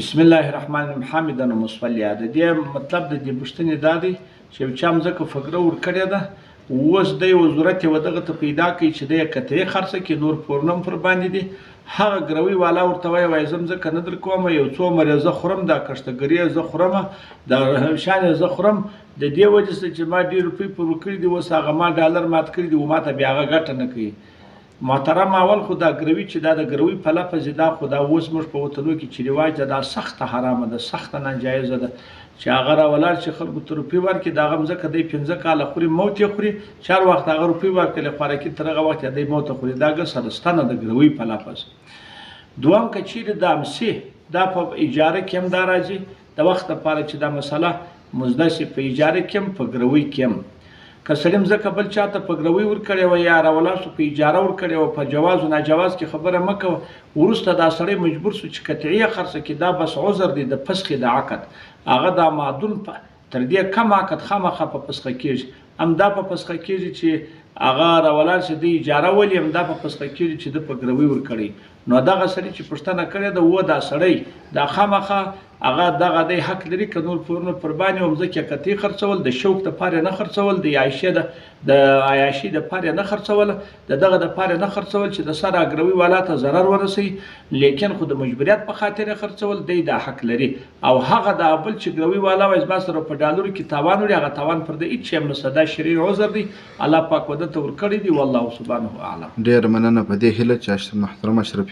بسم الله الرحمن الرحیم حامدا ومصلیا. د دې مطلب د دې پوښتنې دا دی چې یو چا مځکه فقره ورکړې ده، اوس دی یو ضرورت یې دغه ته پیدا کوي چې دی یې قطعي خرڅه کړي، نور پورونه هم پر باندې دي. هغه ګروي والا ورته وایي زه مځکه نه در کوم، یو څو مرې زه خورم، دا کښتګري زه خورم، دا شان زه خورم، د دې وجې څخه چې ما ډېر روپۍ پر ورکړي دي، اوس هغه ما ډالر مات کړي دي، ما ته بیا هغه ګټه نه کوي. محترم اول خو دا ګروي چې دا د ګروي په لفظ دا خو دا اوس موږ په وطنو کې چې رواج ده، دا سخته حرامه ده، سخته ناجایزه ده چې هغه راولاړ چې خلکو ته روپۍ ورکړي، د هغه مځکه دی 15 کاله خوري، موت یې خوري، چار وخت هغه روپۍ ورکړي خوراکي تر هغه وخت دی موت خوري. دا ګسرستانه د ګروي په لفظ. دوم که چیرې د امسي دا په اجاره کې هم دا راځي، د وخت لپاره چې دا مسله مزده شي په اجاره کې هم په ګروي کې هم. که سړی مځکه بل چاته په ګروي ورکړې وه یا راولاړ شو په اجاره ورکړې وه، په جواز و ناجواز کې خبره مه کوه. وروسته دا سړی مجبور شو چې قطعي یې خرڅه کړي، دا بس عذر دی د فسخې د عقد. هغه دا معدون تر دې کم عقد خامخا په فسخه کېږي. همدا په فسخه کېږي چې هغه راولاړ شي د اجاره ولي، همدا په فسخه کېږي چې د په ګروي ورکړي. نو دغه سړی چې پوښتنه کړې ده و دا سړی دا خامخا هغه دغه دی حق لري که نور پورونه پر باندې و مځکې قطعي خرڅول، د شوق دپاره یې نه خرڅول، د عیاشي دپاره یې نه خرڅوله، د دغه دپاره نه خرڅول چې د سره ګروي والا ته ضرر ورسوي، لیکن خو د مجبوریت په خاطر یې خرڅول، دی دا حق لري. او هغه دا بل چې ګروي والا وایي زما سره په ډالرو کې تاوان وړي، هغه تاوان پر د هېڅ شی هم نشته، دا شرعي عذر دی، الله پاک وده ته ورکړی دی. والله سبحانه اعلم. ډېره مننه په دې هیله چې محترم اشرفي